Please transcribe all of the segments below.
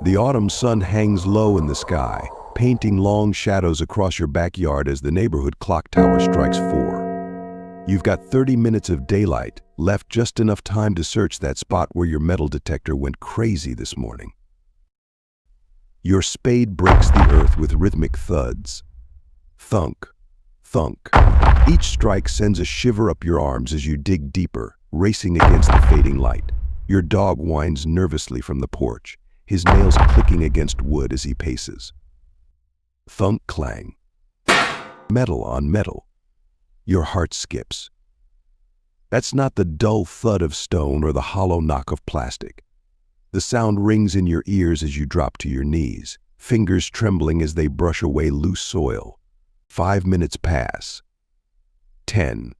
The autumn sun hangs low in the sky, painting long shadows across your backyard as the neighborhood clock tower strikes 4. You've got 30 minutes of daylight, left just enough time to search that spot where your metal detector went crazy this morning. Your spade breaks the earth with rhythmic thuds. Thunk, thunk. Each strike sends a shiver up your arms as you dig deeper, racing against the fading light. Your dog whines nervously from the porch, his nails clicking against wood as he paces. Thunk clang. Metal on metal. Your heart skips. That's not the dull thud of stone or the hollow knock of plastic. The sound rings in your ears as you drop to your knees, fingers trembling as they brush away loose soil. 5 minutes pass. 10.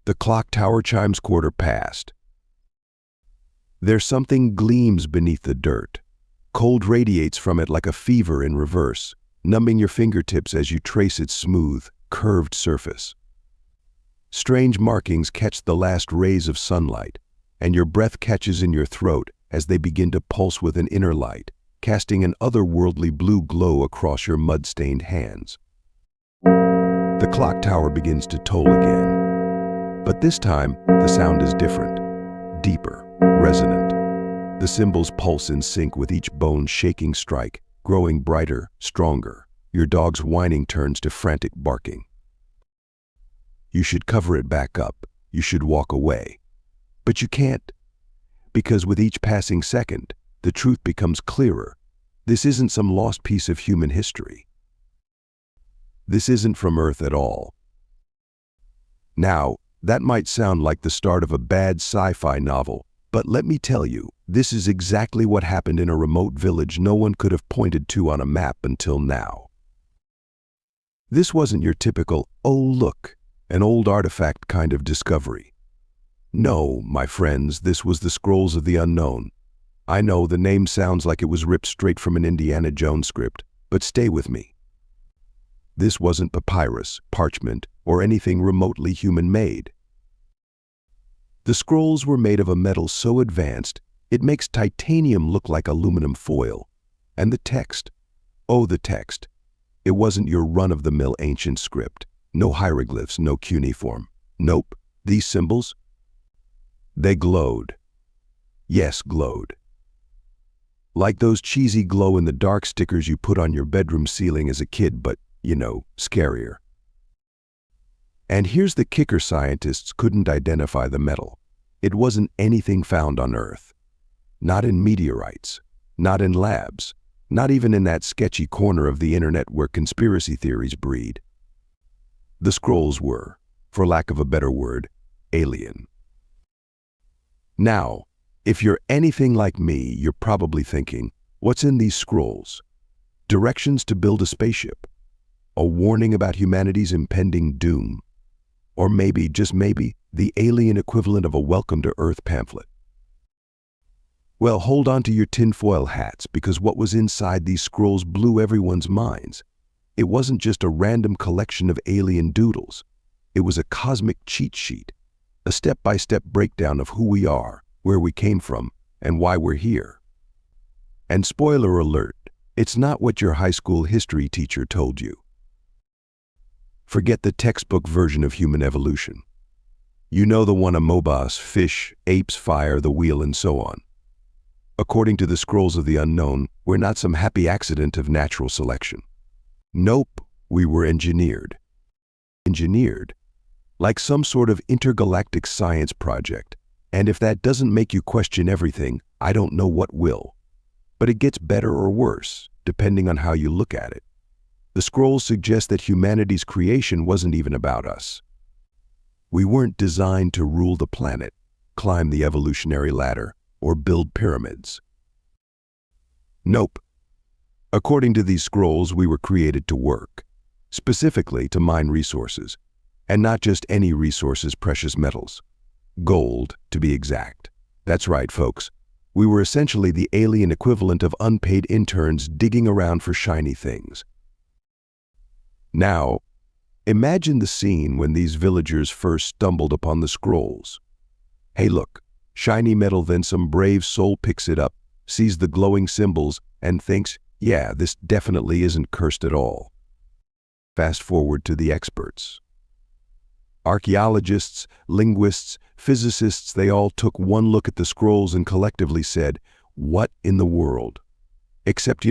The clock tower chimes quarter past. There's something gleams beneath the dirt. Cold radiates from it like a fever in reverse, numbing your fingertips as you trace its smooth, curved surface. Strange markings catch the last rays of sunlight, and your breath catches in your throat as they begin to pulse with an inner light, casting an otherworldly blue glow across your mud-stained hands. The clock tower begins to toll again. But this time, the sound is different, deeper, resonant. The cymbals pulse in sync with each bone-shaking strike, growing brighter, stronger. Your dog's whining turns to frantic barking. You should cover it back up. You should walk away. But you can't. Because with each passing second, the truth becomes clearer. This isn't some lost piece of human history. This isn't from Earth at all. Now, that might sound like the start of a bad sci-fi novel, but let me tell you, this is exactly what happened in a remote village no one could have pointed to on a map until now. This wasn't your typical, oh look, an old artifact kind of discovery. No, my friends, this was the Scrolls of the Unknown. I know the name sounds like it was ripped straight from an Indiana Jones script, but stay with me. This wasn't papyrus, parchment, or anything remotely human-made. The scrolls were made of a metal so advanced, it makes titanium look like aluminum foil. And the text, oh the text, it wasn't your run-of-the-mill ancient script. No hieroglyphs, no cuneiform. Nope, these symbols, they glowed. Yes, glowed. Like those cheesy glow-in-the-dark stickers you put on your bedroom ceiling as a kid, but, you know, scarier. And here's the kicker: scientists couldn't identify the metal. It wasn't anything found on Earth. Not in meteorites, not in labs, not even in that sketchy corner of the internet where conspiracy theories breed. The scrolls were, for lack of a better word, alien. Now, if you're anything like me, you're probably thinking, what's in these scrolls? Directions to build a spaceship? A warning about humanity's impending doom? Or maybe, just maybe, the alien equivalent of a Welcome to Earth pamphlet? Well, hold on to your tinfoil hats, because what was inside these scrolls blew everyone's minds. It wasn't just a random collection of alien doodles. It was a cosmic cheat sheet, a step-by-step breakdown of who we are, where we came from, and why we're here. And spoiler alert, it's not what your high school history teacher told you. Forget the textbook version of human evolution. You know the one: amoebas, fish, apes, fire, the wheel, and so on. According to the Scrolls of the Unknown, we're not some happy accident of natural selection. Nope, we were engineered. Engineered? Like some sort of intergalactic science project. And if that doesn't make you question everything, I don't know what will. But it gets better or worse, depending on how you look at it. The scrolls suggest that humanity's creation wasn't even about us. We weren't designed to rule the planet, climb the evolutionary ladder, or build pyramids. Nope. According to these scrolls, we were created to work, specifically to mine resources, and not just any resources, precious metals. Gold, to be exact. That's right, folks. We were essentially the alien equivalent of unpaid interns digging around for shiny things. Now, imagine the scene when these villagers first stumbled upon the scrolls. Hey look, shiny metal, then some brave soul picks it up, sees the glowing symbols, and thinks, yeah, this definitely isn't cursed at all. Fast forward to the experts. Archaeologists, linguists, physicists, they all took one look at the scrolls and collectively said, "What in the world?" Except,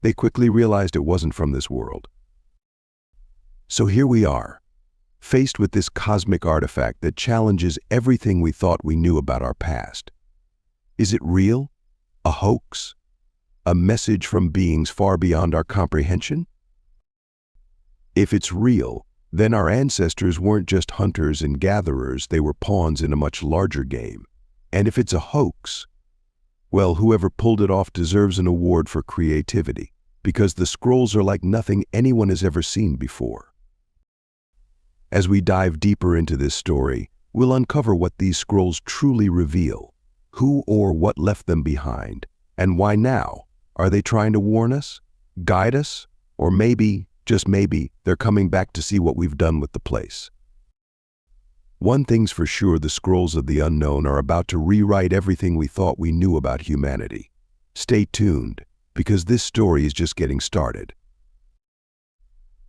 they quickly realized it wasn't from this world. So here we are, faced with this cosmic artifact that challenges everything we thought we knew about our past. Is it real? A hoax? A message from beings far beyond our comprehension? If it's real, then our ancestors weren't just hunters and gatherers, they were pawns in a much larger game. And if it's a hoax, well, whoever pulled it off deserves an award for creativity, because the scrolls are like nothing anyone has ever seen before. As we dive deeper into this story, we'll uncover what these scrolls truly reveal, who or what left them behind, and why now. Are they trying to warn us, guide us, or maybe, just maybe, they're coming back to see what we've done with the place? One thing's for sure, the scrolls of the unknown are about to rewrite everything we thought we knew about humanity. Stay tuned, because this story is just getting started.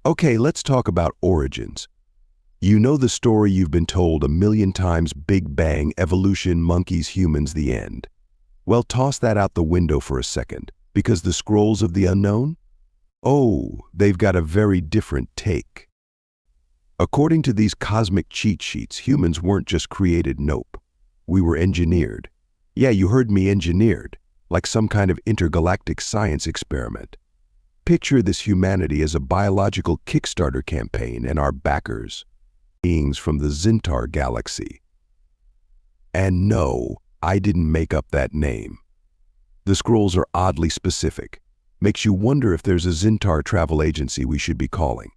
Okay, let's talk about origins. You know the story you've been told a million times: Big Bang, evolution, monkeys, humans, the end. Well, toss that out the window for a second, because the scrolls of the unknown? Oh, they've got a very different take. According to these cosmic cheat sheets, humans weren't just created, nope. We were engineered. Yeah, you heard me, engineered, like some kind of intergalactic science experiment. Picture this humanity as a biological Kickstarter campaign, and our backers, beings from the Zintar galaxy. And no, I didn't make up that name. The scrolls are oddly specific. Makes you wonder if there's a Zintar travel agency we should be calling.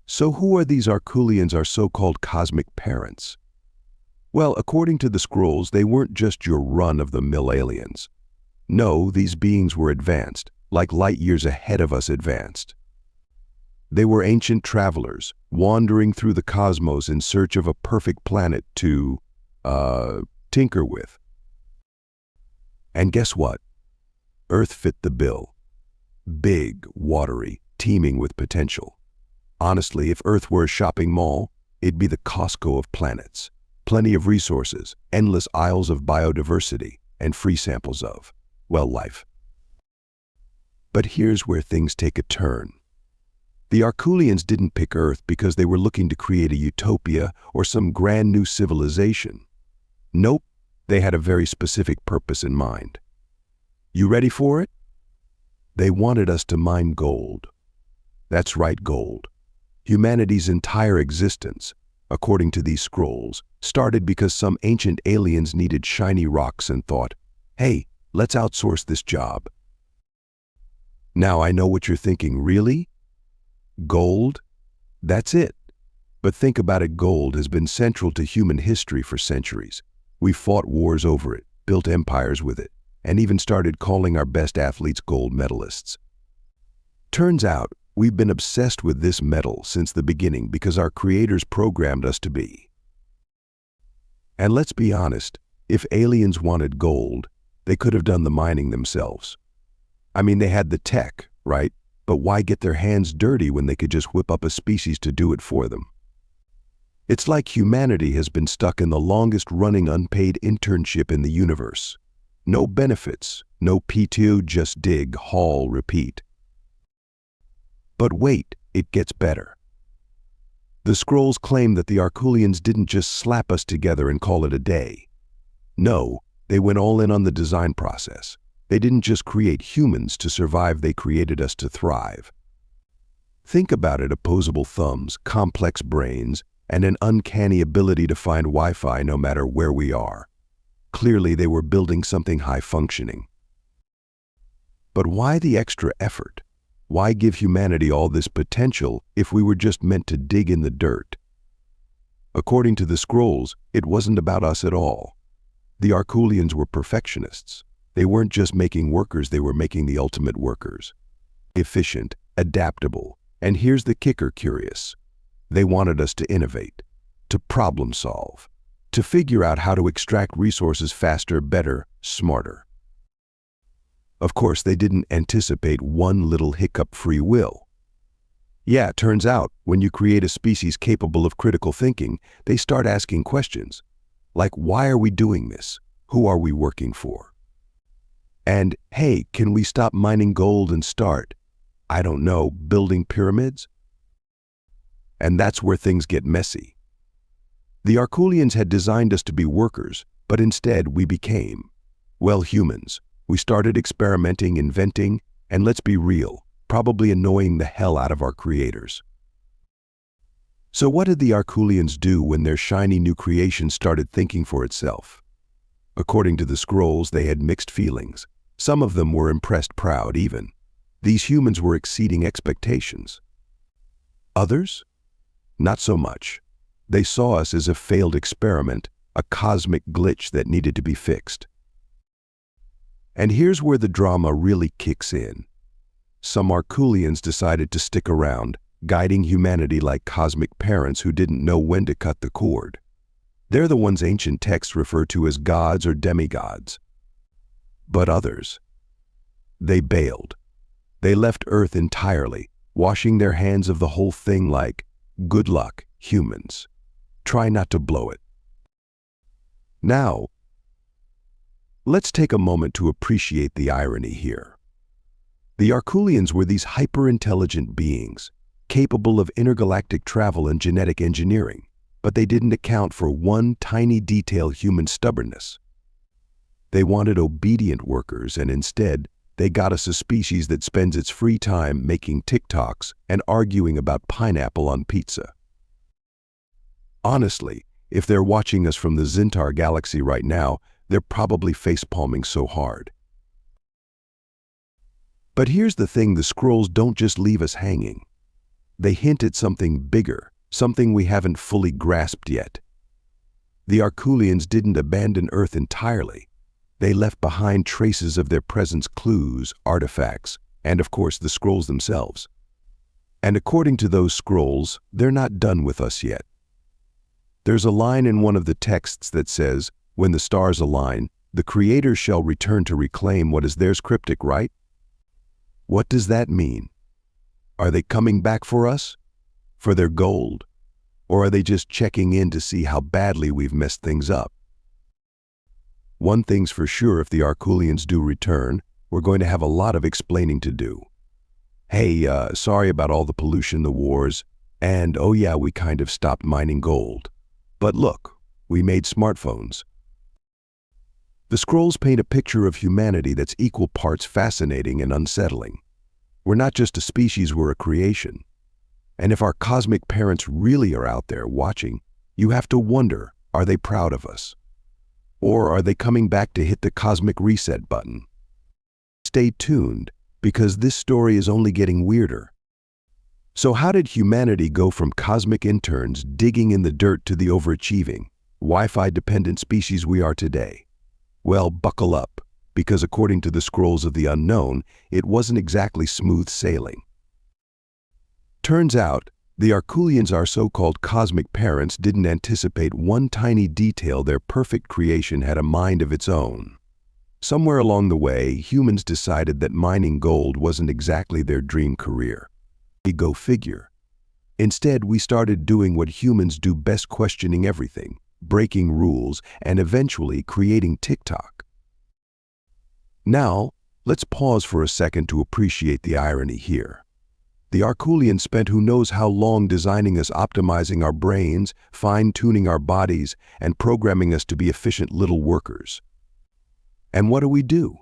So who are these Arculians, our so-called cosmic parents? Well, according to the scrolls, they weren't just your run-of-the-mill aliens. No, these beings were advanced, like light years ahead of us advanced. They were ancient travelers, wandering through the cosmos in search of a perfect planet to, tinker with. And guess what? Earth fit the bill. Big, watery, teeming with potential. Honestly, if Earth were a shopping mall, it'd be the Costco of planets. Plenty of resources, endless aisles of biodiversity, and free samples of, well, life. But here's where things take a turn. The Arculians didn't pick Earth because they were looking to create a utopia or some grand new civilization. Nope, they had a very specific purpose in mind. You ready for it? They wanted us to mine gold. That's right, gold. Humanity's entire existence, according to these scrolls, started because some ancient aliens needed shiny rocks and thought, hey, let's outsource this job. Now I know what you're thinking, really? Gold? That's it. But think about it, gold has been central to human history for centuries. We fought wars over it, built empires with it, and even started calling our best athletes gold medalists. Turns out, we've been obsessed with this metal since the beginning because our creators programmed us to be. And let's be honest, if aliens wanted gold, they could have done the mining themselves. I mean, they had the tech, right? But why get their hands dirty when they could just whip up a species to do it for them? It's like humanity has been stuck in the longest-running unpaid internship in the universe. No benefits, no PTO, just dig, haul, repeat. But wait, it gets better. The scrolls claim that the Arculians didn't just slap us together and call it a day. No, they went all in on the design process. They didn't just create humans to survive, they created us to thrive. Think about it: opposable thumbs, complex brains, and an uncanny ability to find Wi-Fi no matter where we are. Clearly, they were building something high-functioning. But why the extra effort? Why give humanity all this potential if we were just meant to dig in the dirt? According to the scrolls, it wasn't about us at all. The Arculians were perfectionists. They weren't just making workers, they were making the ultimate workers. Efficient, adaptable, and here's the kicker: curious. They wanted us to innovate, to problem solve, to figure out how to extract resources faster, better, smarter. Of course, they didn't anticipate one little hiccup: free will. Yeah, it turns out, when you create a species capable of critical thinking, they start asking questions. Like, why are we doing this? Who are we working for? And, hey, can we stop mining gold and start, I don't know, building pyramids? And that's where things get messy. The Arculians had designed us to be workers, but instead we became, well, humans. We started experimenting, inventing, and let's be real, probably annoying the hell out of our creators. So what did the Arculians do when their shiny new creation started thinking for itself? According to the scrolls, they had mixed feelings. Some of them were impressed, proud even. These humans were exceeding expectations. Others? Not so much. They saw us as a failed experiment, a cosmic glitch that needed to be fixed. And here's where the drama really kicks in. Some Arculians decided to stick around, guiding humanity like cosmic parents who didn't know when to cut the cord. They're the ones ancient texts refer to as gods or demigods. But others, they bailed. They left Earth entirely, washing their hands of the whole thing like, good luck, humans. Try not to blow it. Now, let's take a moment to appreciate the irony here. The Arculians were these hyper-intelligent beings, capable of intergalactic travel and genetic engineering, but they didn't account for one tiny detail: human stubbornness. They wanted obedient workers, and instead, they got us a species that spends its free time making TikToks and arguing about pineapple on pizza. Honestly, if they're watching us from the Xintar galaxy right now, they're probably facepalming so hard. But here's the thing: the scrolls don't just leave us hanging. They hint at something bigger, something we haven't fully grasped yet. The Arculians didn't abandon Earth entirely. They left behind traces of their presence: clues, artifacts, and of course the scrolls themselves. And according to those scrolls, they're not done with us yet. There's a line in one of the texts that says, when the stars align, the creators shall return to reclaim what is theirs. Cryptic, right? What does that mean? Are they coming back for us? For their gold? Or are they just checking in to see how badly we've messed things up? One thing's for sure: if the Arculians do return, we're going to have a lot of explaining to do. Hey, sorry about all the pollution, the wars, and oh yeah, we kind of stopped mining gold. But look, we made smartphones. The scrolls paint a picture of humanity that's equal parts fascinating and unsettling. We're not just a species, we're a creation. And if our cosmic parents really are out there watching, you have to wonder, are they proud of us? Or are they coming back to hit the cosmic reset button? Stay tuned, because this story is only getting weirder. So how did humanity go from cosmic interns digging in the dirt to the overachieving, Wi-Fi dependent species we are today? Well, buckle up, because according to the scrolls of the unknown, it wasn't exactly smooth sailing. Turns out, the Arculians, our so-called cosmic parents, didn't anticipate one tiny detail: their perfect creation had a mind of its own. Somewhere along the way, humans decided that mining gold wasn't exactly their dream career. Go figure. Instead, we started doing what humans do best: questioning everything, breaking rules, and eventually creating TikTok. Now, let's pause for a second to appreciate the irony here. The Arculians spent who knows how long designing us, optimizing our brains, fine-tuning our bodies, and programming us to be efficient little workers. And what do?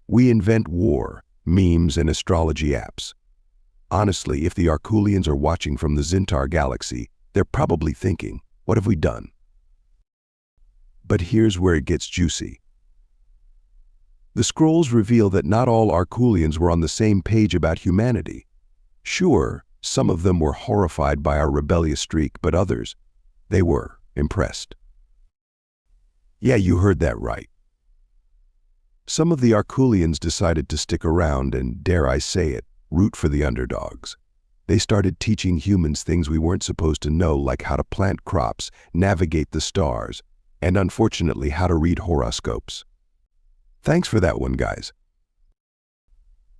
We invent war, memes, and astrology apps. Honestly, if the Arculians are watching from the Xintar galaxy, they're probably thinking, what have we done? But here's where it gets juicy. The scrolls reveal that not all Arculians were on the same page about humanity. Sure, some of them were horrified by our rebellious streak, but others, they were impressed. Yeah, you heard that right. Some of the Arculians decided to stick around and, dare I say it, root for the underdogs. They started teaching humans things we weren't supposed to know, like how to plant crops, navigate the stars, and unfortunately how to read horoscopes. Thanks for that one, guys.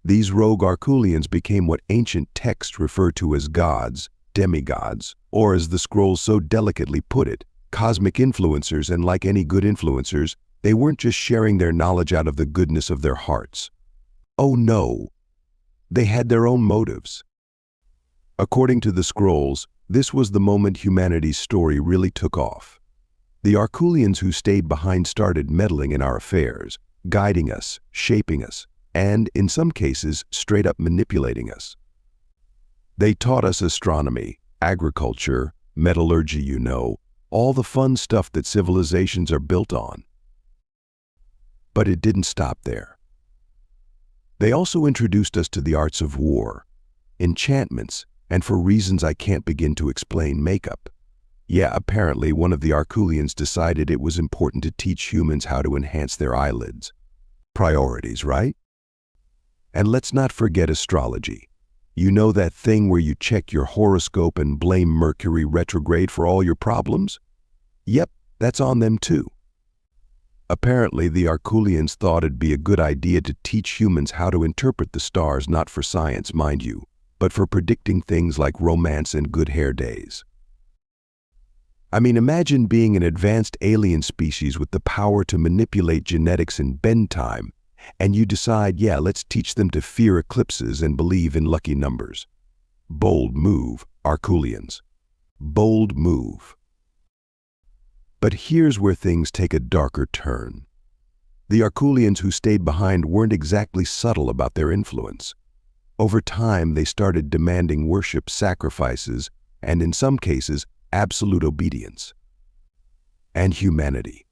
These rogue Arculians became what ancient texts refer to as gods, demigods, or as the scrolls so delicately put it, cosmic influencers. And like any good influencers, they weren't just sharing their knowledge out of the goodness of their hearts. Oh no, they had their own motives. According to the scrolls, this was the moment humanity's story really took off. The Arculians who stayed behind started meddling in our affairs, guiding us, shaping us, and, in some cases, straight up manipulating us. They taught us astronomy, agriculture, metallurgy, all the fun stuff that civilizations are built on. But it didn't stop there. They also introduced us to the arts of war, enchantments, and for reasons I can't begin to explain, makeup. Yeah, apparently one of the Arculians decided it was important to teach humans how to enhance their eyelids. Priorities, right? And let's not forget astrology. You know that thing where you check your horoscope and blame Mercury retrograde for all your problems? Yep, that's on them too. Apparently, the Arculians thought it'd be a good idea to teach humans how to interpret the stars, not for science, mind you, but for predicting things like romance and good hair days. I mean, imagine being an advanced alien species with the power to manipulate genetics and bend time, and you decide, yeah, let's teach them to fear eclipses and believe in lucky numbers. Bold move, Arculians. Bold move. But here's where things take a darker turn. The Arculians who stayed behind weren't exactly subtle about their influence. Over time, they started demanding worship, sacrifices, and in some cases, absolute obedience. And humanity.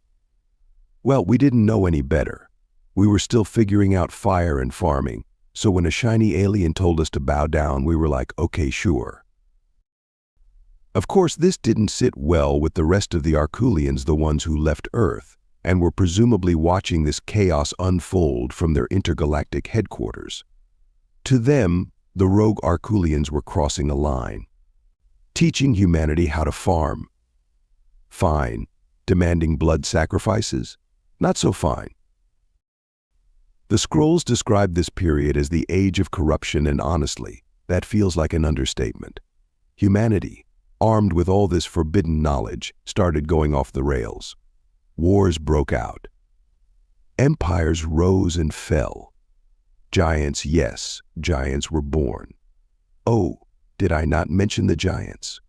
Well, we didn't know any better. We were still figuring out fire and farming, so when a shiny alien told us to bow down, we were like, okay, sure. Of course, this didn't sit well with the rest of the Arculians, the ones who left Earth, and were presumably watching this chaos unfold from their intergalactic headquarters. To them, the rogue Arculians were crossing a line. Teaching humanity how to farm. Fine. Demanding blood sacrifices? Not so fine. The scrolls describe this period as the age of corruption, and honestly, that feels like an understatement. Humanity, armed with all this forbidden knowledge, started going off the rails. Wars broke out. Empires rose and fell. Giants, yes, giants were born. Oh, did I not mention the giants?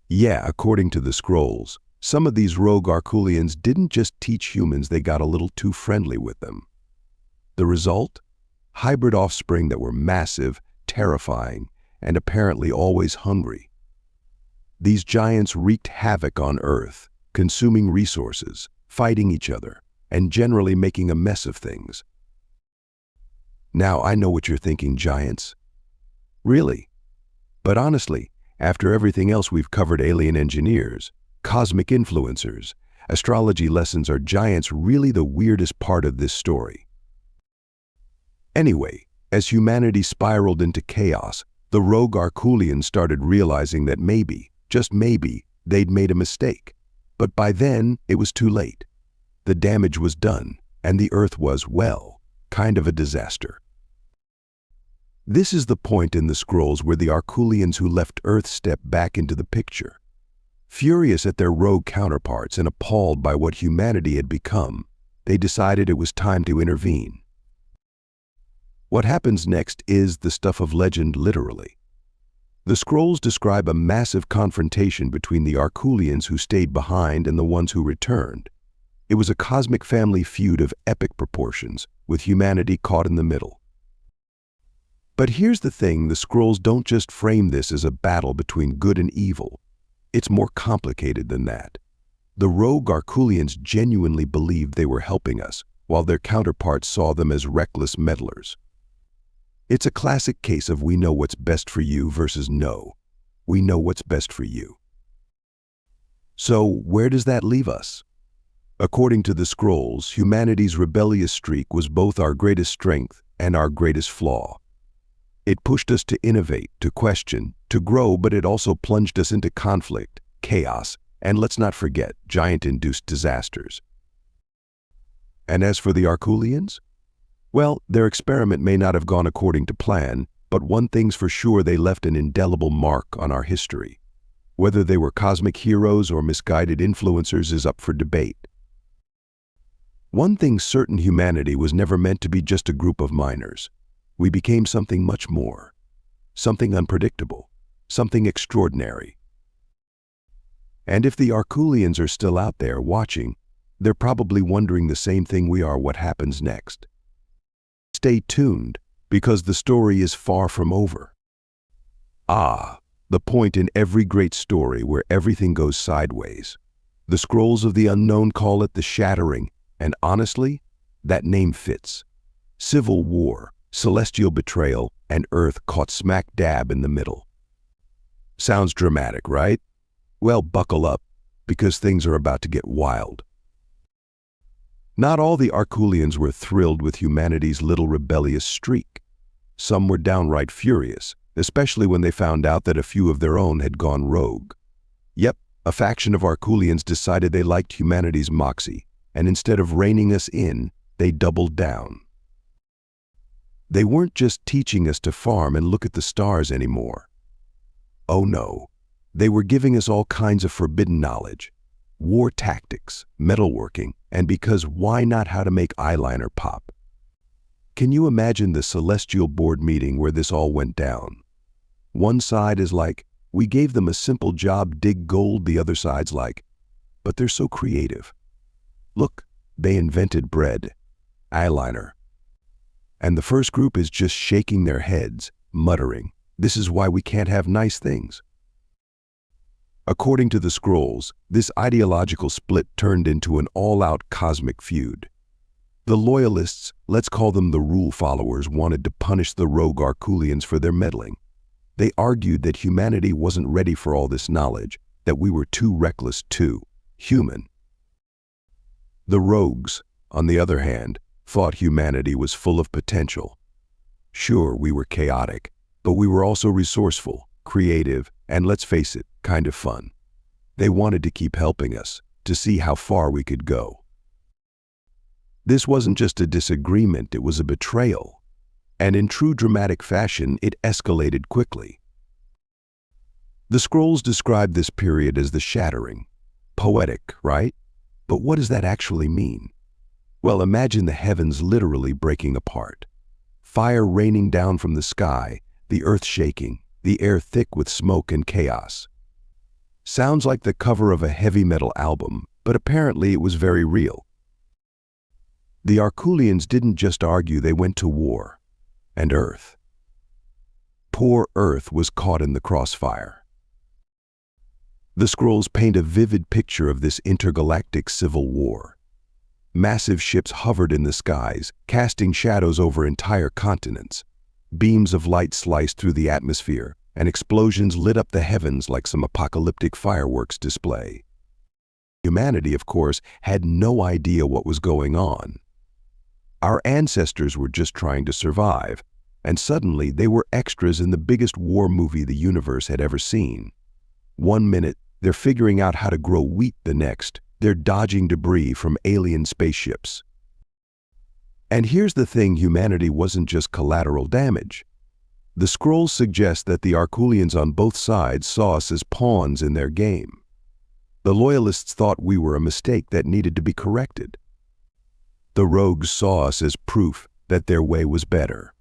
Yeah, according to the scrolls, some of these rogue Arculians didn't just teach humans, they got a little too friendly with them. The result? Hybrid offspring that were massive, terrifying, and apparently always hungry. These giants wreaked havoc on Earth, consuming resources, fighting each other, and generally making a mess of things. Now I know what you're thinking, giants. Really? But honestly, after everything else we've covered, alien engineers, cosmic influencers, astrology lessons, are giants really the weirdest part of this story? Anyway, as humanity spiraled into chaos, the rogue Arculians started realizing that maybe, just maybe, they'd made a mistake. But by then, it was too late. The damage was done, and the Earth was, well, kind of a disaster. This is the point in the scrolls where the Arculians who left Earth step back into the picture. Furious at their rogue counterparts and appalled by what humanity had become, they decided it was time to intervene. What happens next is the stuff of legend, literally. The scrolls describe a massive confrontation between the Arculians who stayed behind and the ones who returned. It was a cosmic family feud of epic proportions, with humanity caught in the middle. But here's the thing, the scrolls don't just frame this as a battle between good and evil. It's more complicated than that. The rogue Arculians genuinely believed they were helping us, while their counterparts saw them as reckless meddlers. It's a classic case of we know what's best for you versus no, we know what's best for you. So where does that leave us? According to the scrolls, humanity's rebellious streak was both our greatest strength and our greatest flaw. It pushed us to innovate, to question, to grow, but it also plunged us into conflict, chaos, and let's not forget, giant-induced disasters. And as for the Arculians? Well, their experiment may not have gone according to plan, but one thing's for sure: they left an indelible mark on our history. Whether they were cosmic heroes or misguided influencers is up for debate. One thing's certain: humanity was never meant to be just a group of miners. We became something much more. Something unpredictable. Something extraordinary. And if the Arculians are still out there watching, they're probably wondering the same thing we are: what happens next? Stay tuned, because the story is far from over. The point in every great story where everything goes sideways. The scrolls of the unknown call it the shattering, and honestly, that name fits. Civil war, celestial betrayal, and Earth caught smack dab in the middle. Sounds dramatic, right? Well, buckle up, because things are about to get wild. Not all the Arculians were thrilled with humanity's little rebellious streak. Some were downright furious, especially when they found out that a few of their own had gone rogue. Yep, a faction of Arculians decided they liked humanity's moxie, and instead of reining us in, they doubled down. They weren't just teaching us to farm and look at the stars anymore. Oh no, they were giving us all kinds of forbidden knowledge. War tactics, metalworking, and because why not, how to make eyeliner pop. Can you imagine the celestial board meeting where this all went down? One side is like, we gave them a simple job, dig gold. The other side's like, but they're so creative. Look, they invented bread, eyeliner. And the first group is just shaking their heads, muttering, this is why we can't have nice things. According to the scrolls, this ideological split turned into an all-out cosmic feud. The loyalists, let's call them the rule followers, wanted to punish the rogue Arculians for their meddling. They argued that humanity wasn't ready for all this knowledge, that we were too reckless, too human. The rogues, on the other hand, thought humanity was full of potential. Sure, we were chaotic, but we were also resourceful, creative, and let's face it, kind of fun. They wanted to keep helping us, to see how far we could go. This wasn't just a disagreement, it was a betrayal. And in true dramatic fashion, it escalated quickly. The scrolls describe this period as the shattering. Poetic, right? But what does that actually mean? Well, imagine the heavens literally breaking apart. Fire raining down from the sky, the earth shaking, the air thick with smoke and chaos. Sounds like the cover of a heavy metal album, but apparently it was very real. The Arculians didn't just argue, they went to war. And Earth. Poor Earth was caught in the crossfire. The scrolls paint a vivid picture of this intergalactic civil war. Massive ships hovered in the skies, casting shadows over entire continents. Beams of light sliced through the atmosphere, and explosions lit up the heavens like some apocalyptic fireworks display. Humanity, of course, had no idea what was going on. Our ancestors were just trying to survive, and suddenly they were extras in the biggest war movie the universe had ever seen. One minute, they're figuring out how to grow wheat, the next, they're dodging debris from alien spaceships. And here's the thing, humanity wasn't just collateral damage. The scrolls suggest that the Arculians on both sides saw us as pawns in their game. The loyalists thought we were a mistake that needed to be corrected. The rogues saw us as proof that their way was better.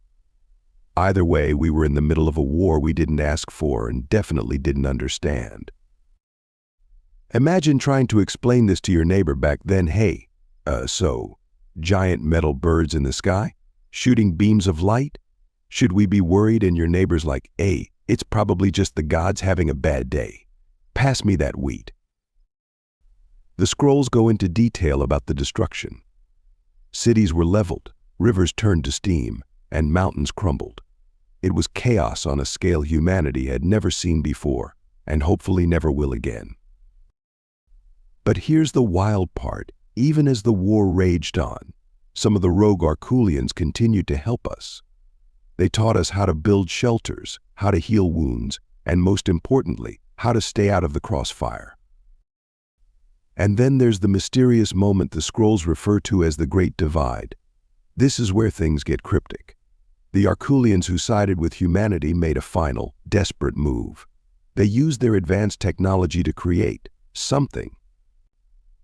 Either way, we were in the middle of a war we didn't ask for and definitely didn't understand. Imagine trying to explain this to your neighbor back then. Hey, so, giant metal birds in the sky? Shooting beams of light? Should we be worried? And your neighbor's like, hey, it's probably just the gods having a bad day. Pass me that wheat. The scrolls go into detail about the destruction. Cities were leveled, rivers turned to steam, and mountains crumbled. It was chaos on a scale humanity had never seen before, and hopefully never will again. But here's the wild part. Even as the war raged on, some of the rogue Arculians continued to help us. They taught us how to build shelters, how to heal wounds, and most importantly, how to stay out of the crossfire. And then there's the mysterious moment the scrolls refer to as the Great Divide. This is where things get cryptic. The Arculians who sided with humanity made a final, desperate move. They used their advanced technology to create something.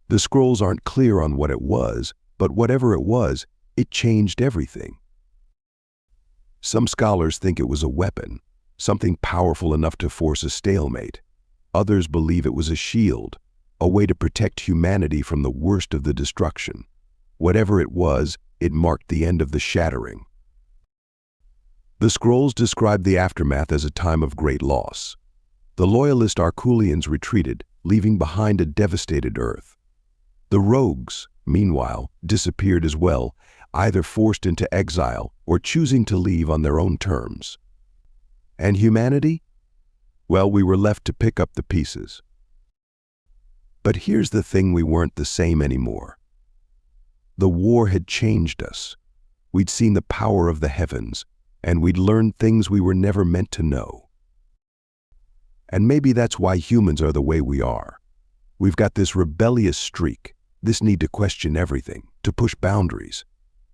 The scrolls aren't clear on what it was, but whatever it was, it changed everything. Some scholars think it was a weapon, something powerful enough to force a stalemate. Others believe it was a shield, a way to protect humanity from the worst of the destruction. Whatever it was, it marked the end of the shattering. The scrolls describe the aftermath as a time of great loss. The loyalist Arculians retreated, leaving behind a devastated Earth. The rogues, meanwhile, disappeared as well, either forced into exile or choosing to leave on their own terms. And humanity? Well, we were left to pick up the pieces. But here's the thing: we weren't the same anymore. The war had changed us. We'd seen the power of the heavens, and we'd learned things we were never meant to know. And maybe that's why humans are the way we are. We've got this rebellious streak, this need to question everything, to push boundaries.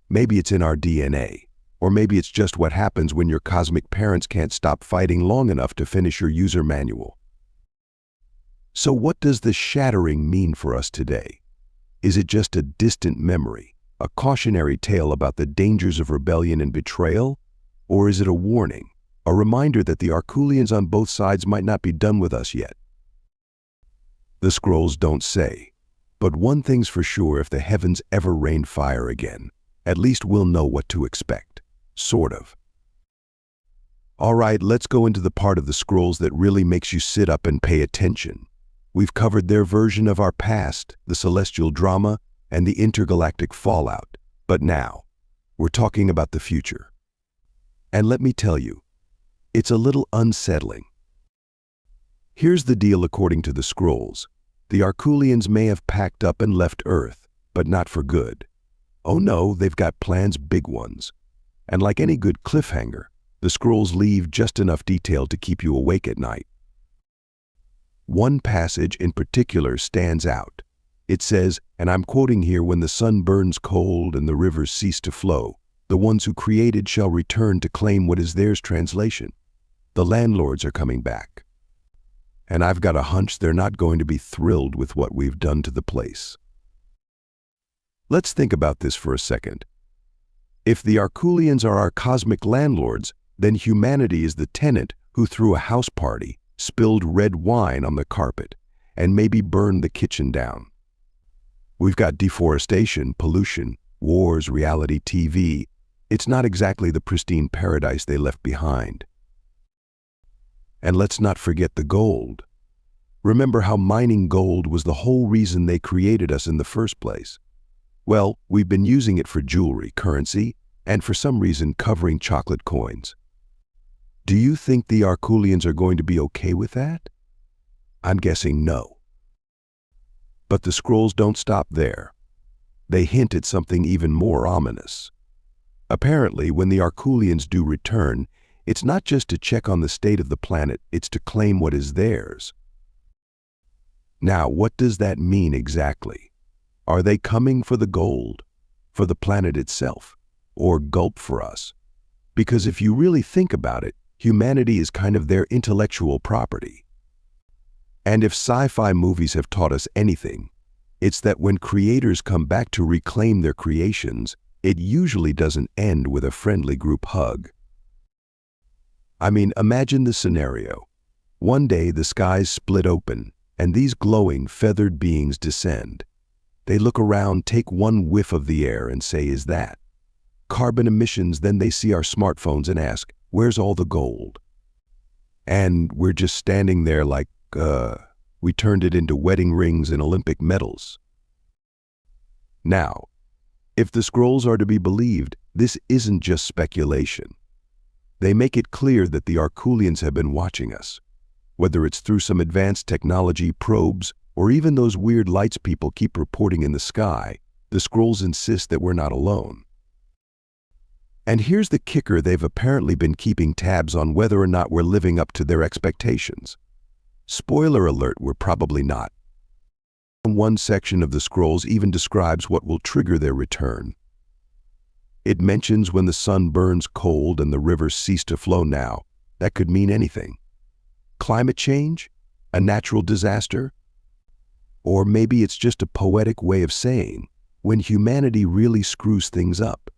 Maybe it's in our DNA, or maybe it's just what happens when your cosmic parents can't stop fighting long enough to finish your user manual. So what does the shattering mean for us today? Is it just a distant memory, a cautionary tale about the dangers of rebellion and betrayal? Or is it a warning, a reminder that the Arculians on both sides might not be done with us yet? The scrolls don't say, but one thing's for sure: if the heavens ever rain fire again, at least we'll know what to expect, sort of. All right, let's go into the part of the scrolls that really makes you sit up and pay attention. We've covered their version of our past, the celestial drama, and the intergalactic fallout. But now, we're talking about the future. And let me tell you, it's a little unsettling. Here's the deal according to the scrolls. The Arculians may have packed up and left Earth, but not for good. Oh no, they've got plans, big ones. And like any good cliffhanger, the scrolls leave just enough detail to keep you awake at night. One passage in particular stands out. It says, and I'm quoting here, "When the sun burns cold and the rivers cease to flow, the ones who created shall return to claim what is theirs." Translation: the landlords are coming back. And I've got a hunch they're not going to be thrilled with what we've done to the place. Let's think about this for a second. If the Arculians are our cosmic landlords, then humanity is the tenant who threw a house party, spilled red wine on the carpet, and maybe burned the kitchen down. We've got deforestation, pollution, wars, reality TV. It's not exactly the pristine paradise they left behind. And let's not forget the gold. Remember how mining gold was the whole reason they created us in the first place? Well, we've been using it for jewelry, currency, and for some reason covering chocolate coins. Do you think the Arculians are going to be okay with that? I'm guessing no. But the scrolls don't stop there. They hint at something even more ominous. Apparently, when the Arculians do return, it's not just to check on the state of the planet, it's to claim what is theirs. Now, what does that mean exactly? Are they coming for the gold, for the planet itself, or gulp for us? Because if you really think about it, humanity is kind of their intellectual property. And if sci-fi movies have taught us anything, it's that when creators come back to reclaim their creations, it usually doesn't end with a friendly group hug. I mean, imagine the scenario. One day the skies split open, and these glowing, feathered beings descend. They look around, take one whiff of the air, and say, "Is that carbon emissions?" Then they see our smartphones and ask, "Where's all the gold?" And we're just standing there like, we turned it into wedding rings and Olympic medals. Now, if the scrolls are to be believed, this isn't just speculation. They make it clear that the Arculians have been watching us. Whether it's through some advanced technology, probes, or even those weird lights people keep reporting in the sky, the scrolls insist that we're not alone. And here's the kicker: they've apparently been keeping tabs on whether or not we're living up to their expectations. Spoiler alert, we're probably not. One section of the scrolls even describes what will trigger their return. It mentions when the sun burns cold and the rivers cease to flow now. That could mean anything. Climate change? A natural disaster? Or maybe it's just a poetic way of saying, when humanity really screws things up.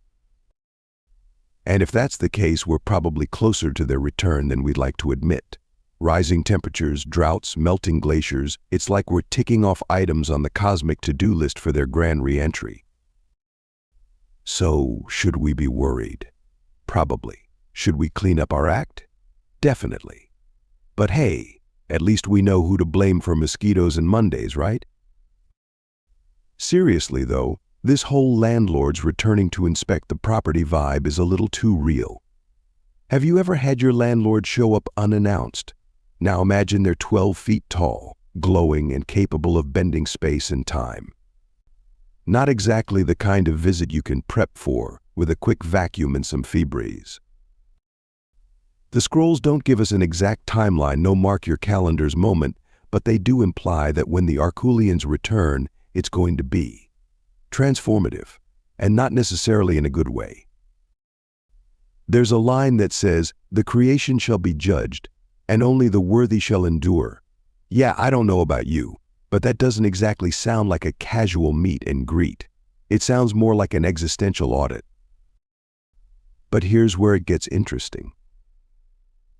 And if that's the case, we're probably closer to their return than we'd like to admit. Rising temperatures, droughts, melting glaciers, it's like we're ticking off items on the cosmic to-do list for their grand re-entry. So, should we be worried? Probably. Should we clean up our act? Definitely. But hey, at least we know who to blame for mosquitoes and Mondays, right? Seriously though, this whole landlords returning to inspect the property vibe is a little too real. Have you ever had your landlord show up unannounced? Now imagine they're 12 feet tall, glowing and capable of bending space and time. Not exactly the kind of visit you can prep for with a quick vacuum and some Febreze. The scrolls don't give us an exact timeline, no mark your calendars moment, but they do imply that when the Arculians return, it's going to be transformative, and not necessarily in a good way. There's a line that says, "The creation shall be judged, and only the worthy shall endure." Yeah, I don't know about you, but that doesn't exactly sound like a casual meet and greet. It sounds more like an existential audit. But here's where it gets interesting.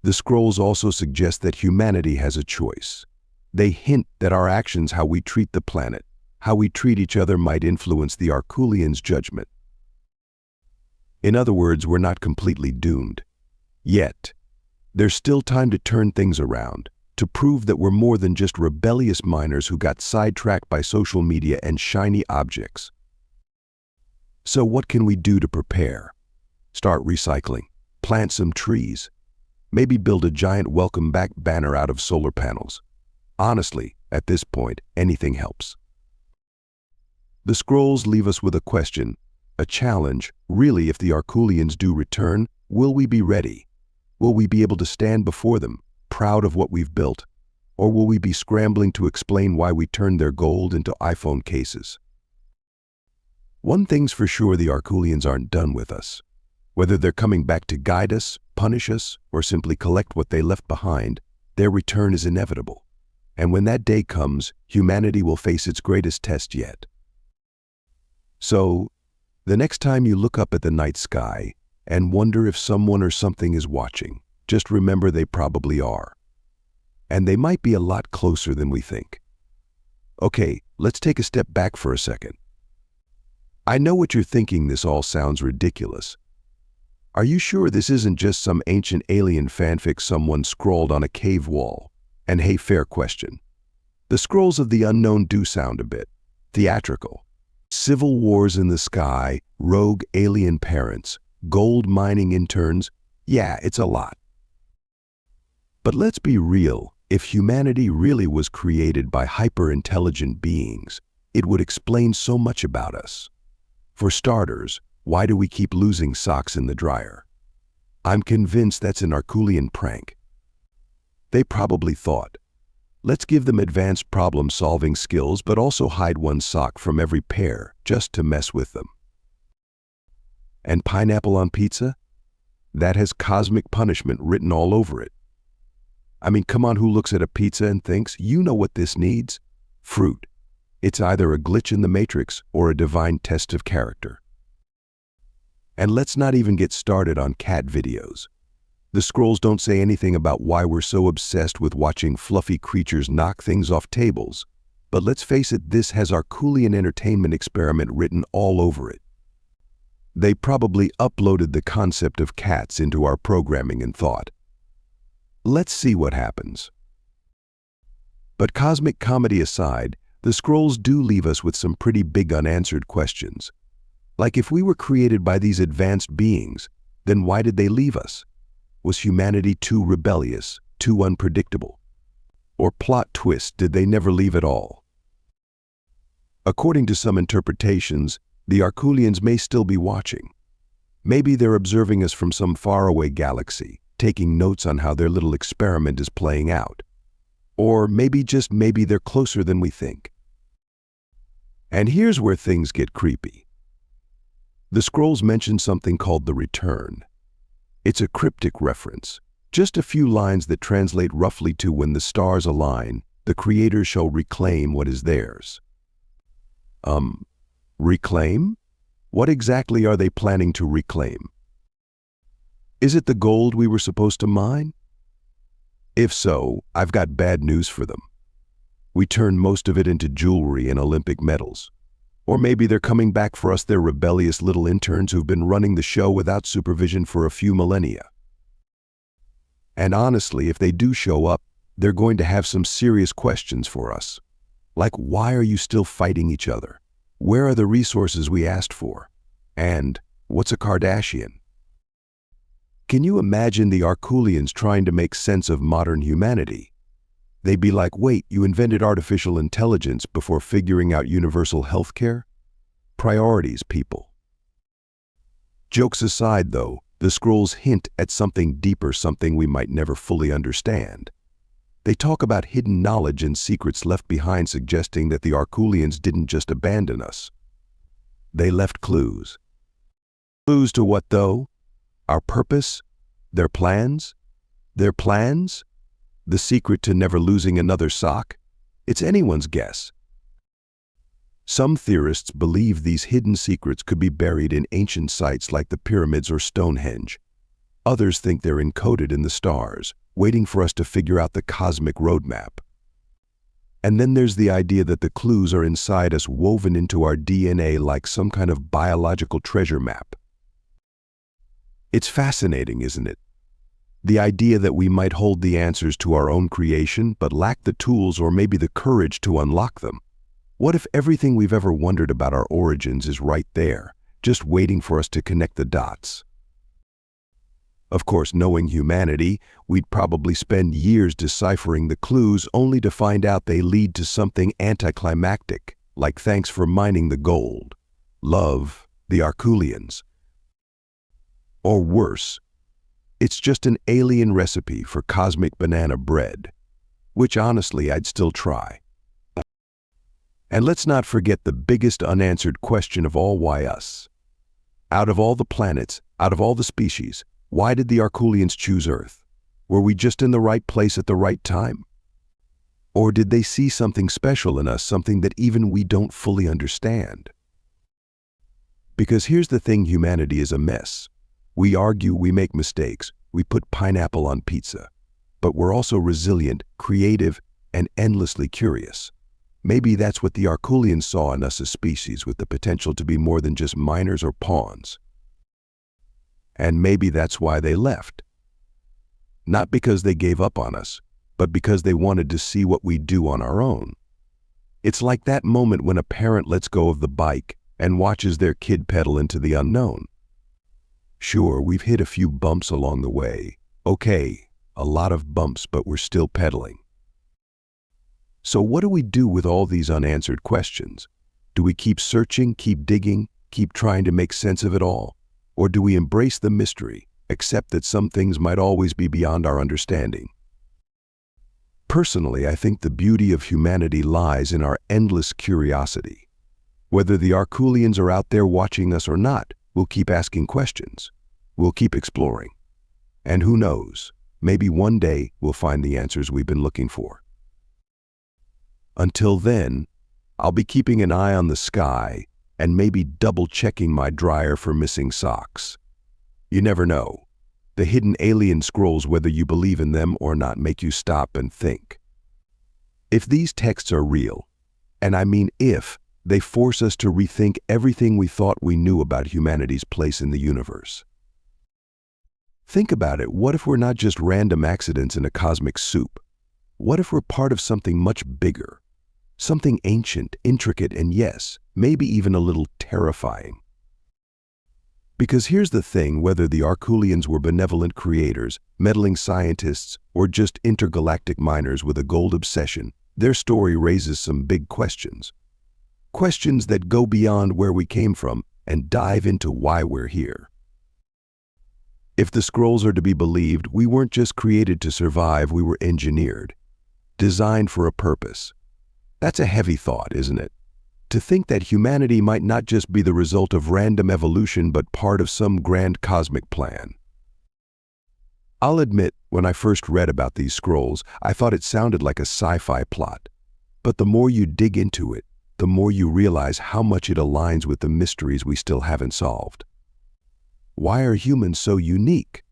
The scrolls also suggest that humanity has a choice. They hint that our actions, how we treat the planet, how we treat each other, might influence the Arculians' judgment. In other words, we're not completely doomed. Yet, there's still time to turn things around, to prove that we're more than just rebellious miners who got sidetracked by social media and shiny objects. So what can we do to prepare? Start recycling, plant some trees, maybe build a giant welcome back banner out of solar panels. Honestly, at this point, anything helps. The scrolls leave us with a question, a challenge. Really, if the Arculians do return, will we be ready? Will we be able to stand before them, proud of what we've built? Or will we be scrambling to explain why we turned their gold into iPhone cases? One thing's for sure, the Arculians aren't done with us. Whether they're coming back to guide us, punish us, or simply collect what they left behind, their return is inevitable. And when that day comes, humanity will face its greatest test yet. So, the next time you look up at the night sky and wonder if someone or something is watching, just remember they probably are. And they might be a lot closer than we think. Okay, let's take a step back for a second. I know what you're thinking, this all sounds ridiculous. Are you sure this isn't just some ancient alien fanfic someone scrawled on a cave wall? And hey, fair question. The scrolls of the unknown do sound a bit theatrical. Civil wars in the sky, rogue alien parents, gold mining interns. Yeah, it's a lot. But let's be real, if humanity really was created by hyper-intelligent beings, it would explain so much about us. For starters, why do we keep losing socks in the dryer? I'm convinced that's an Arculian prank. They probably thought, let's give them advanced problem-solving skills but also hide one sock from every pair just to mess with them. And pineapple on pizza? That has cosmic punishment written all over it. I mean, come on, who looks at a pizza and thinks, you know what this needs? Fruit. It's either a glitch in the matrix or a divine test of character. And let's not even get started on cat videos. The scrolls don't say anything about why we're so obsessed with watching fluffy creatures knock things off tables. But let's face it, this has Arculian entertainment experiment written all over it. They probably uploaded the concept of cats into our programming and thought, let's see what happens. But cosmic comedy aside, the scrolls do leave us with some pretty big unanswered questions. Like, if we were created by these advanced beings, then why did they leave us? Was humanity too rebellious, too unpredictable? Or plot twist, did they never leave at all? According to some interpretations, the Arculians may still be watching. Maybe they're observing us from some faraway galaxy, taking notes on how their little experiment is playing out. Or maybe, just maybe, they're closer than we think. And here's where things get creepy. The scrolls mention something called the return. It's a cryptic reference, just a few lines that translate roughly to when the stars align, the creators shall reclaim what is theirs. Reclaim? What exactly are they planning to reclaim? Is it the gold we were supposed to mine? If so, I've got bad news for them. We turned most of it into jewelry and Olympic medals. Or maybe they're coming back for us, they're rebellious little interns who've been running the show without supervision for a few millennia. And honestly, if they do show up, they're going to have some serious questions for us. Like, why are you still fighting each other? Where are the resources we asked for? And what's a Kardashian? Can you imagine the Arculians trying to make sense of modern humanity? They'd be like, wait, you invented artificial intelligence before figuring out universal healthcare? Priorities, people. Jokes aside, though, the scrolls hint at something deeper, something we might never fully understand. They talk about hidden knowledge and secrets left behind, suggesting that the Arculians didn't just abandon us. They left clues. Clues to what, though? Our purpose? Their plans? Their plans? The secret to never losing another sock? It's anyone's guess. Some theorists believe these hidden secrets could be buried in ancient sites like the pyramids or Stonehenge. Others think they're encoded in the stars, waiting for us to figure out the cosmic roadmap. And then there's the idea that the clues are inside us, woven into our DNA like some kind of biological treasure map. It's fascinating, isn't it? The idea that we might hold the answers to our own creation but lack the tools or maybe the courage to unlock them. What if everything we've ever wondered about our origins is right there, just waiting for us to connect the dots? Of course, knowing humanity, we'd probably spend years deciphering the clues only to find out they lead to something anticlimactic, like thanks for mining the gold. Love the Arculians. Or worse, it's just an alien recipe for cosmic banana bread, which honestly I'd still try. And let's not forget the biggest unanswered question of all: why us? Out of all the planets, out of all the species, why did the Arculians choose Earth? Were we just in the right place at the right time? Or did they see something special in us, something that even we don't fully understand? Because here's the thing, humanity is a mess. We argue, we make mistakes, we put pineapple on pizza. But we're also resilient, creative, and endlessly curious. Maybe that's what the Arculians saw in us, a species with the potential to be more than just miners or pawns. And maybe that's why they left. Not because they gave up on us, but because they wanted to see what we do on our own. It's like that moment when a parent lets go of the bike and watches their kid pedal into the unknown. Sure, we've hit a few bumps along the way. Okay, a lot of bumps, but we're still pedaling. So what do we do with all these unanswered questions? Do we keep searching, keep digging, keep trying to make sense of it all? Or do we embrace the mystery, accept that some things might always be beyond our understanding? Personally, I think the beauty of humanity lies in our endless curiosity. Whether the Arculians are out there watching us or not, we'll keep asking questions. We'll keep exploring. And who knows, maybe one day we'll find the answers we've been looking for. Until then, I'll be keeping an eye on the sky and maybe double-checking my dryer for missing socks. You never know. The hidden alien scrolls, whether you believe in them or not, make you stop and think. If these texts are real, and I mean if, they force us to rethink everything we thought we knew about humanity's place in the universe. Think about it. What if we're not just random accidents in a cosmic soup? What if we're part of something much bigger? Something ancient, intricate, and yes, maybe even a little terrifying. Because here's the thing, whether the Arculians were benevolent creators, meddling scientists, or just intergalactic miners with a gold obsession, their story raises some big questions. Questions that go beyond where we came from and dive into why we're here. If the scrolls are to be believed, we weren't just created to survive, we were engineered, designed for a purpose. That's a heavy thought, isn't it? To think that humanity might not just be the result of random evolution but part of some grand cosmic plan. I'll admit, when I first read about these scrolls, I thought it sounded like a sci-fi plot. But the more you dig into it, the more you realize how much it aligns with the mysteries we still haven't solved. Why are humans so unique?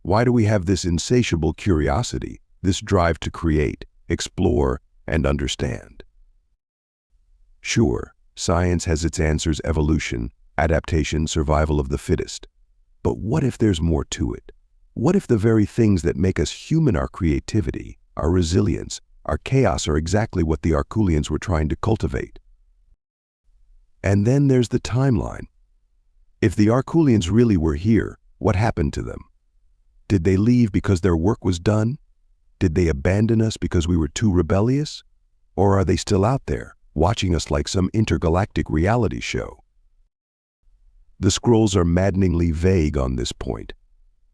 Why do we have this insatiable curiosity, this drive to create, explore, and understand? Sure, science has its answers: evolution, adaptation, survival of the fittest. But what if there's more to it? What if the very things that make us human, our creativity, our resilience, our chaos, are exactly what the Arculians were trying to cultivate? And then there's the timeline. If the Arculians really were here, what happened to them? Did they leave because their work was done? Did they abandon us because we were too rebellious? Or are they still out there, watching us like some intergalactic reality show? The scrolls are maddeningly vague on this point.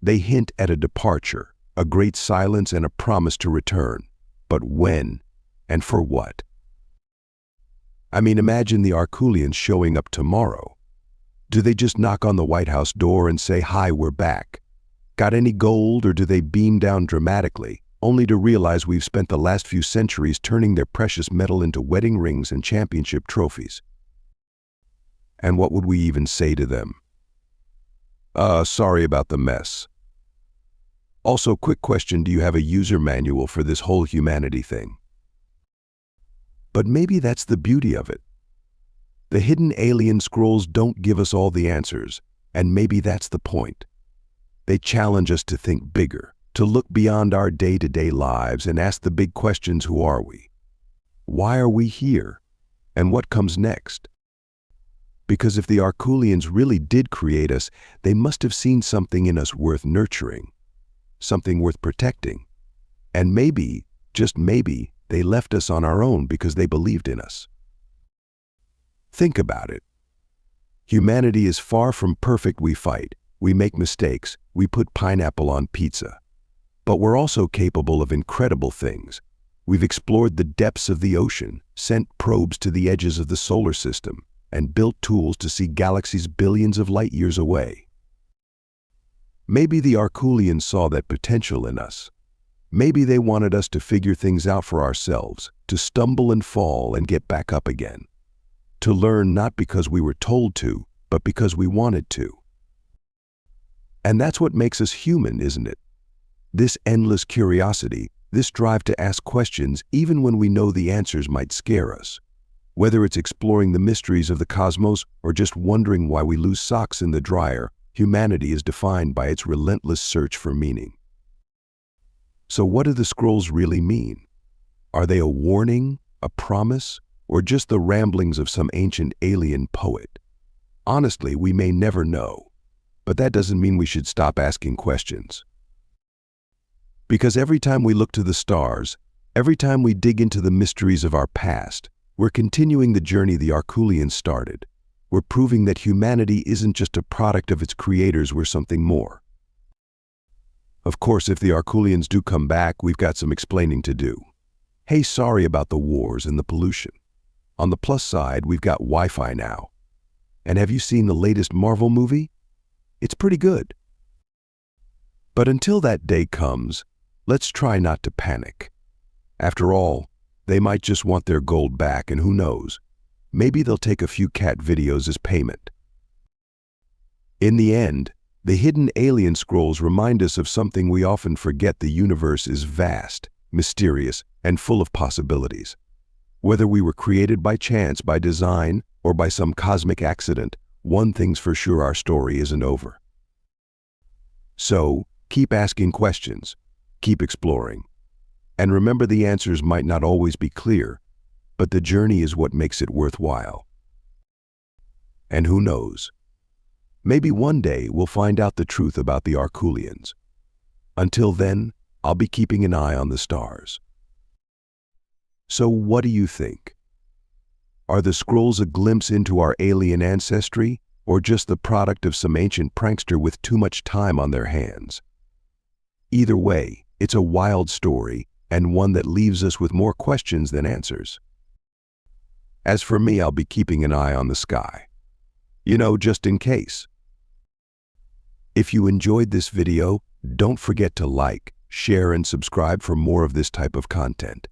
They hint at a departure, a great silence, and a promise to return. But when and for what? I mean, imagine the Arculians showing up tomorrow. Do they just knock on the White House door and say, "Hi, we're back"? Got any gold? Or do they beam down dramatically, only to realize we've spent the last few centuries turning their precious metal into wedding rings and championship trophies? And what would we even say to them? Sorry about the mess. Also, quick question, do you have a user manual for this whole humanity thing? But maybe that's the beauty of it. The hidden alien scrolls don't give us all the answers, and maybe that's the point. They challenge us to think bigger, to look beyond our day-to-day lives and ask the big questions: who are we? Why are we here? And what comes next? Because if the Arculians really did create us, they must have seen something in us worth nurturing, something worth protecting. And maybe, just maybe, they left us on our own because they believed in us. Think about it. Humanity is far from perfect. We fight, we make mistakes, we put pineapple on pizza. But we're also capable of incredible things. We've explored the depths of the ocean, sent probes to the edges of the solar system, and built tools to see galaxies billions of light years away. Maybe the Arculians saw that potential in us. Maybe they wanted us to figure things out for ourselves, to stumble and fall and get back up again. To learn not because we were told to, but because we wanted to. And that's what makes us human, isn't it? This endless curiosity, this drive to ask questions even when we know the answers might scare us. Whether it's exploring the mysteries of the cosmos or just wondering why we lose socks in the dryer, humanity is defined by its relentless search for meaning. So what do the scrolls really mean? Are they a warning, a promise, or just the ramblings of some ancient alien poet? Honestly, we may never know, but that doesn't mean we should stop asking questions. Because every time we look to the stars, every time we dig into the mysteries of our past, we're continuing the journey the Arculians started. We're proving that humanity isn't just a product of its creators, we're something more. Of course, if the Arculians do come back, we've got some explaining to do. Hey, sorry about the wars and the pollution. On the plus side, we've got Wi-Fi now. And have you seen the latest Marvel movie? It's pretty good. But until that day comes, let's try not to panic. After all, they might just want their gold back, and who knows, maybe they'll take a few cat videos as payment. In the end, the hidden alien scrolls remind us of something we often forget: the universe is vast, mysterious, and full of possibilities. Whether we were created by chance, by design, or by some cosmic accident, one thing's for sure: our story isn't over. So, keep asking questions, keep exploring. And remember, the answers might not always be clear, but the journey is what makes it worthwhile. And who knows? Maybe one day we'll find out the truth about the Arculians. Until then, I'll be keeping an eye on the stars. So what do you think? Are the scrolls a glimpse into our alien ancestry, or just the product of some ancient prankster with too much time on their hands? Either way, it's a wild story, and one that leaves us with more questions than answers. As for me, I'll be keeping an eye on the sky. Just in case. If you enjoyed this video, don't forget to like, share, and subscribe for more of this type of content.